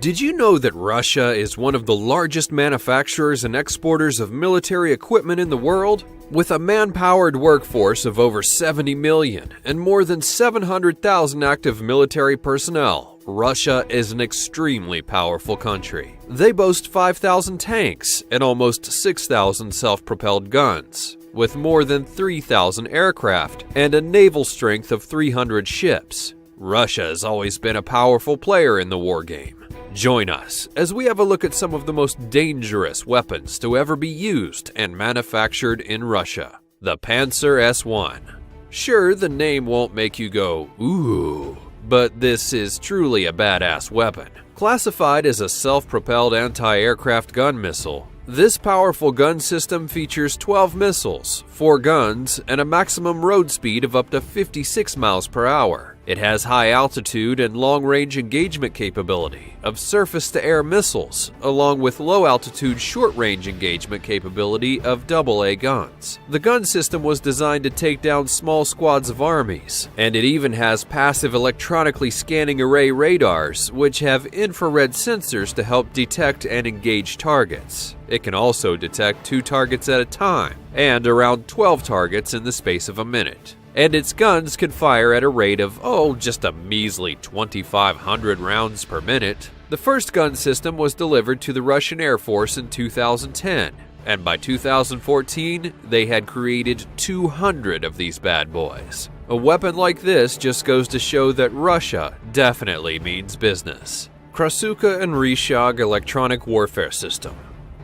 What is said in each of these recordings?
Did you know that Russia is one of the largest manufacturers and exporters of military equipment in the world? With a man-powered workforce of over 70 million and more than 700,000 active military personnel, Russia is an extremely powerful country. They boast 5,000 tanks and almost 6,000 self-propelled guns, with more than 3,000 aircraft and a naval strength of 300 ships. Russia has always been a powerful player in the war game. Join us as we have a look at some of the most dangerous weapons to ever be used and manufactured in Russia. The Panzer S1. Sure, the name won't make you go, ooh, but this is truly a badass weapon. Classified as a self-propelled anti-aircraft gun missile, this powerful gun system features 12 missiles, 4 guns, and a maximum road speed of up to 56 miles per hour. It has high altitude and long-range engagement capability of surface-to-air missiles, along with low-altitude short-range engagement capability of AA guns. The gun system was designed to take down small squads of armies, and it even has passive electronically scanning array radars, which have infrared sensors to help detect and engage targets. It can also detect 2 targets at a time, and around 12 targets in the space of a minute. And its guns can fire at a rate of, just a measly 2,500 rounds per minute. The first gun system was delivered to the Russian Air Force in 2010, and by 2014, they had created 200 of these bad boys. A weapon like this just goes to show that Russia definitely means business. Krasukha and Rishag Electronic Warfare System.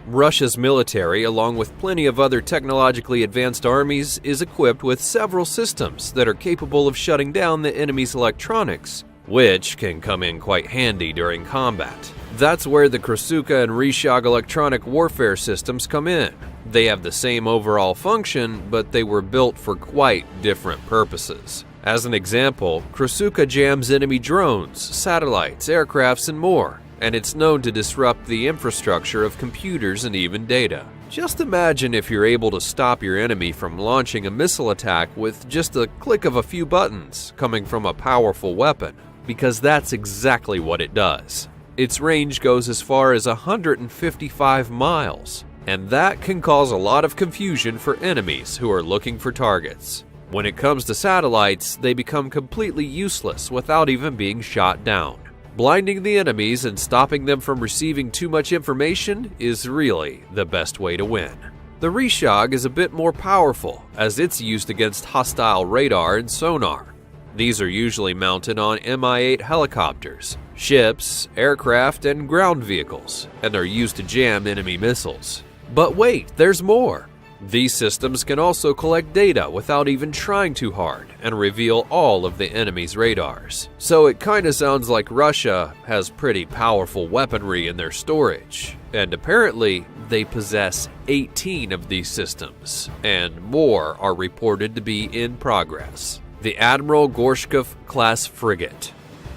Russia's military, along with plenty of other technologically advanced armies, is equipped with several systems that are capable of shutting down the enemy's electronics, which can come in quite handy during combat. That's where the Krasukha and Rishag electronic warfare systems come in. They have the same overall function, but they were built for quite different purposes. As an example, Krasukha jams enemy drones, satellites, aircrafts, and more, and it's known to disrupt the infrastructure of computers and even data. Just imagine if you're able to stop your enemy from launching a missile attack with just a click of a few buttons coming from a powerful weapon, because that's exactly what it does. Its range goes as far as 155 miles, and that can cause a lot of confusion for enemies who are looking for targets. When it comes to satellites, they become completely useless without even being shot down. Blinding the enemies and stopping them from receiving too much information is really the best way to win. The Rishag is a bit more powerful, as it's used against hostile radar and sonar. These are usually mounted on Mi-8 helicopters, ships, aircraft, and ground vehicles, and are used to jam enemy missiles. But wait, there's more! These systems can also collect data without even trying too hard and reveal all of the enemy's radars. So it kinda sounds like Russia has pretty powerful weaponry in their storage. And apparently, they possess 18 of these systems, and more are reported to be in progress. The Admiral Gorshkov class frigate.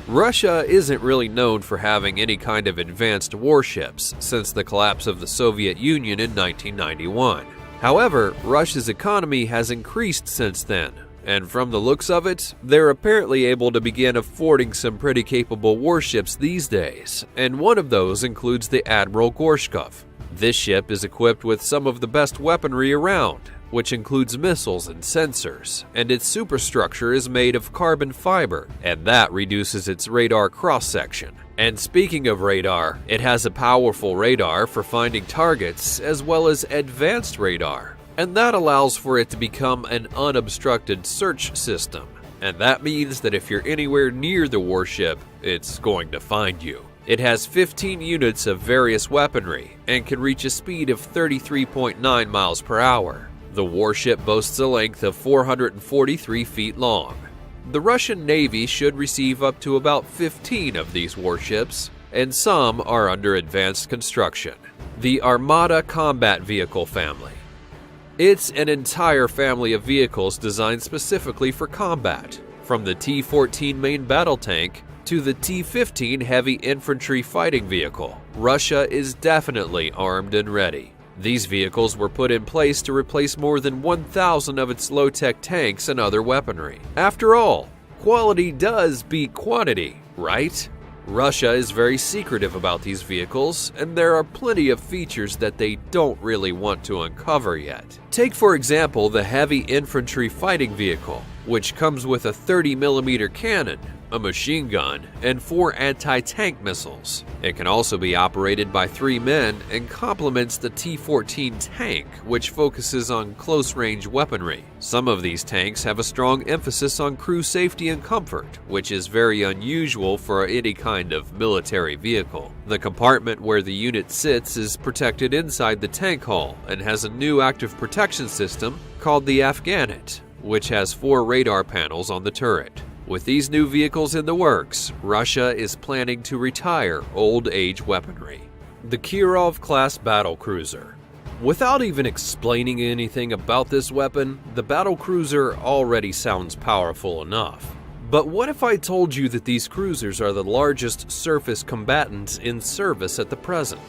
Russia isn't really known for having any kind of advanced warships since the collapse of the Soviet Union in 1991. However, Russia's economy has increased since then, and from the looks of it, they're apparently able to begin affording some pretty capable warships these days, and one of those includes the Admiral Gorshkov. This ship is equipped with some of the best weaponry around, which includes missiles and sensors, and its superstructure is made of carbon fiber, and that reduces its radar cross-section. And speaking of radar, it has a powerful radar for finding targets as well as advanced radar, and that allows for it to become an unobstructed search system. And that means that if you're anywhere near the warship, it's going to find you. It has 15 units of various weaponry and can reach a speed of 33.9 miles per hour. The warship boasts a length of 443 feet long. The Russian Navy should receive up to about 15 of these warships, and some are under advanced construction. The Armata Combat Vehicle family. It's an entire family of vehicles designed specifically for combat, from the T-14 main battle tank to the T-15 heavy infantry fighting vehicle. Russia is definitely armed and ready. These vehicles were put in place to replace more than 1,000 of its low-tech tanks and other weaponry. After all, quality does beat quantity, right? Russia is very secretive about these vehicles, and there are plenty of features that they don't really want to uncover yet. Take for example the heavy infantry fighting vehicle, which comes with a 30mm cannon, a machine gun, and 4 anti-tank missiles. It can also be operated by 3 men and complements the T-14 tank, which focuses on close-range weaponry. Some of these tanks have a strong emphasis on crew safety and comfort, which is very unusual for any kind of military vehicle. The compartment where the unit sits is protected inside the tank hull and has a new active protection system called the Afghanet, which has 4 radar panels on the turret. With these new vehicles in the works, Russia is planning to retire old-age weaponry. The Kirov-class battlecruiser. Without even explaining anything about this weapon, the battlecruiser already sounds powerful enough. But what if I told you that these cruisers are the largest surface combatants in service at the present?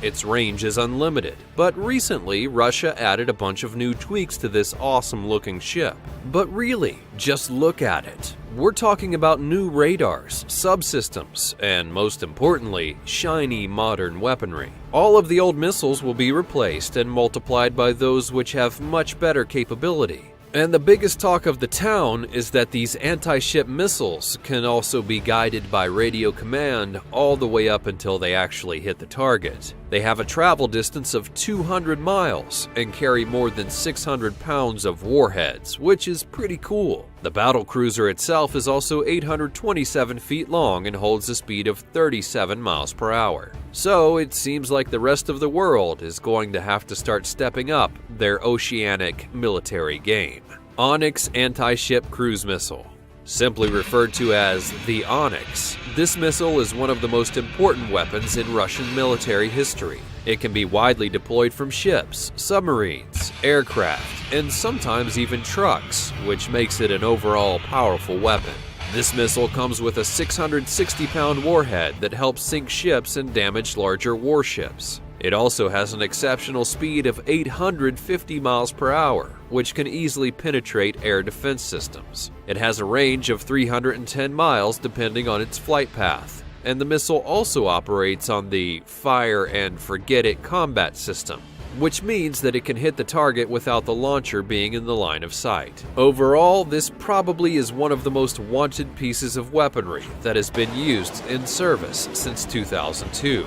Its range is unlimited, but recently Russia added a bunch of new tweaks to this awesome-looking ship. But really, just look at it. We're talking about new radars, subsystems, and most importantly, shiny modern weaponry. All of the old missiles will be replaced and multiplied by those which have much better capability. And the biggest talk of the town is that these anti-ship missiles can also be guided by radio command all the way up until they actually hit the target. They have a travel distance of 200 miles and carry more than 600 pounds of warheads, which is pretty cool. The battlecruiser itself is also 827 feet long and holds a speed of 37 miles per hour. So it seems like the rest of the world is going to have to start stepping up their oceanic military game. Onyx Anti-Ship Cruise Missile. Simply referred to as the Onyx, this missile is one of the most important weapons in Russian military history. It can be widely deployed from ships, submarines, aircraft, and sometimes even trucks, which makes it an overall powerful weapon. This missile comes with a 660-pound warhead that helps sink ships and damage larger warships. It also has an exceptional speed of 850 miles per hour, which can easily penetrate air defense systems. It has a range of 310 miles depending on its flight path, and the missile also operates on the fire and forget it combat system, which means that it can hit the target without the launcher being in the line of sight. Overall, this probably is one of the most wanted pieces of weaponry that has been used in service since 2002.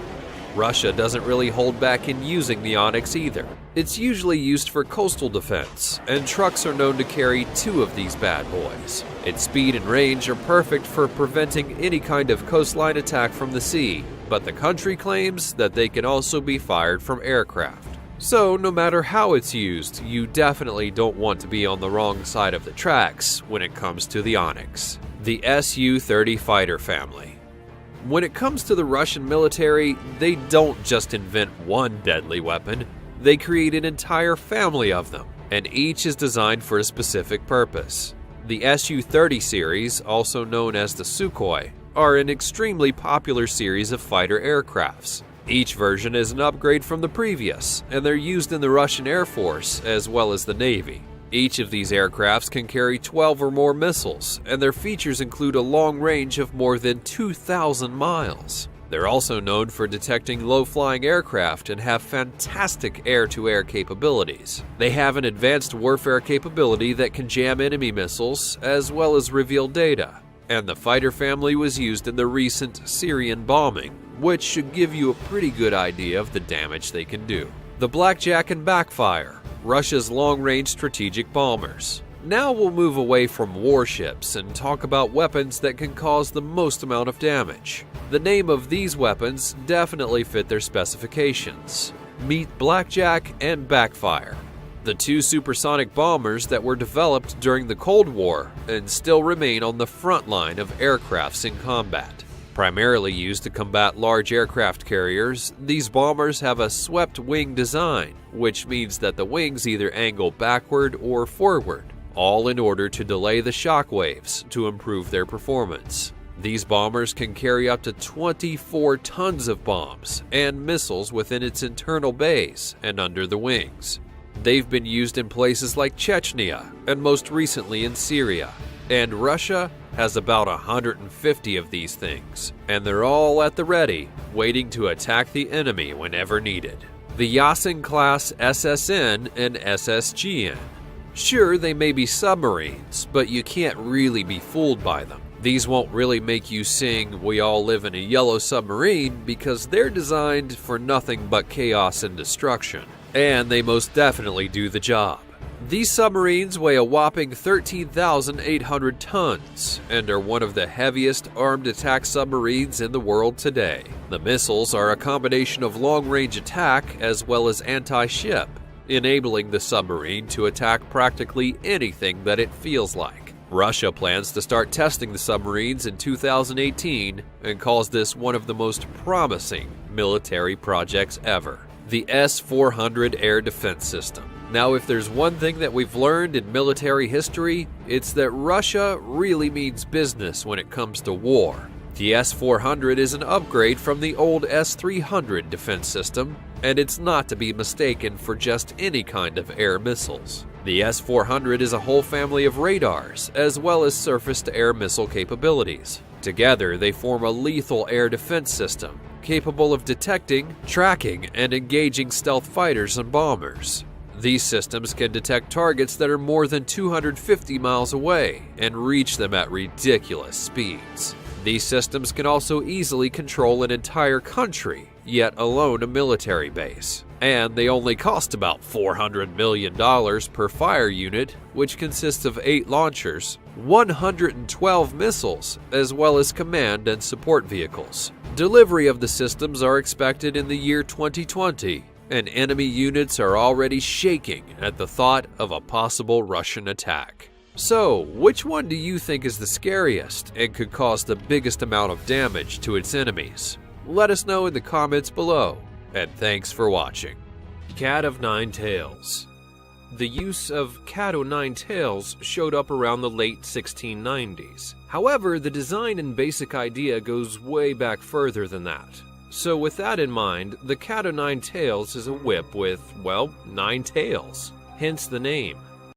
Russia doesn't really hold back in using the Onyx either. It's usually used for coastal defense, and trucks are known to carry 2 of these bad boys. Its speed and range are perfect for preventing any kind of coastline attack from the sea, but the country claims that they can also be fired from aircraft. So no matter how it's used, you definitely don't want to be on the wrong side of the tracks when it comes to the Onyx. The Su-30 fighter family. When it comes to the Russian military, they don't just invent one deadly weapon, they create an entire family of them, and each is designed for a specific purpose. The Su-30 series, also known as the Sukhoi, are an extremely popular series of fighter aircrafts. Each version is an upgrade from the previous, and they're used in the Russian Air Force as well as the Navy. Each of these aircrafts can carry 12 or more missiles, and their features include a long range of more than 2,000 miles. They're also known for detecting low-flying aircraft and have fantastic air-to-air capabilities. They have an advanced warfare capability that can jam enemy missiles, as well as reveal data. And the fighter family was used in the recent Syrian bombing, which should give you a pretty good idea of the damage they can do. The Blackjack and Backfire, Russia's long-range strategic bombers. Now we'll move away from warships and talk about weapons that can cause the most amount of damage. The name of these weapons definitely fit their specifications. Meet Blackjack and Backfire, the 2 supersonic bombers that were developed during the Cold War and still remain on the front line of aircrafts in combat. Primarily used to combat large aircraft carriers, these bombers have a swept wing design, which means that the wings either angle backward or forward, all in order to delay the shock waves to improve their performance. These bombers can carry up to 24 tons of bombs and missiles within its internal bays and under the wings. They've been used in places like Chechnya and most recently in Syria. And Russia has about 150 of these things, and they're all at the ready, waiting to attack the enemy whenever needed. The Yasin-class SSN and SSGN. Sure, they may be submarines, but you can't really be fooled by them. These won't really make you sing "We All Live in a Yellow Submarine" because they're designed for nothing but chaos and destruction, and they most definitely do the job. These submarines weigh a whopping 13,800 tons and are one of the heaviest armed attack submarines in the world today. The missiles are a combination of long-range attack as well as anti-ship, enabling the submarine to attack practically anything that it feels like. Russia plans to start testing the submarines in 2018 and calls this one of the most promising military projects ever. The S-400 Air Defense System. Now, if there's one thing that we've learned in military history, it's that Russia really means business when it comes to war. The S-400 is an upgrade from the old S-300 defense system, and it's not to be mistaken for just any kind of air missiles. The S-400 is a whole family of radars, as well as surface-to-air missile capabilities. Together, they form a lethal air defense system, capable of detecting, tracking, and engaging stealth fighters and bombers. These systems can detect targets that are more than 250 miles away and reach them at ridiculous speeds. These systems can also easily control an entire country, yet alone a military base. And they only cost about $400 million per fire unit, which consists of 8 launchers, 112 missiles, as well as command and support vehicles. Delivery of the systems are expected in the year 2020, and enemy units are already shaking at the thought of a possible Russian attack. So, which one do you think is the scariest and could cause the biggest amount of damage to its enemies? Let us know in the comments below, and thanks for watching. Cat of Nine Tails. The use of cat o' nine tails showed up around the late 1690s. However, the design and basic idea goes way back further than that. So with that in mind, the cat o' nine tails is a whip with, well, 9 tails, hence the name.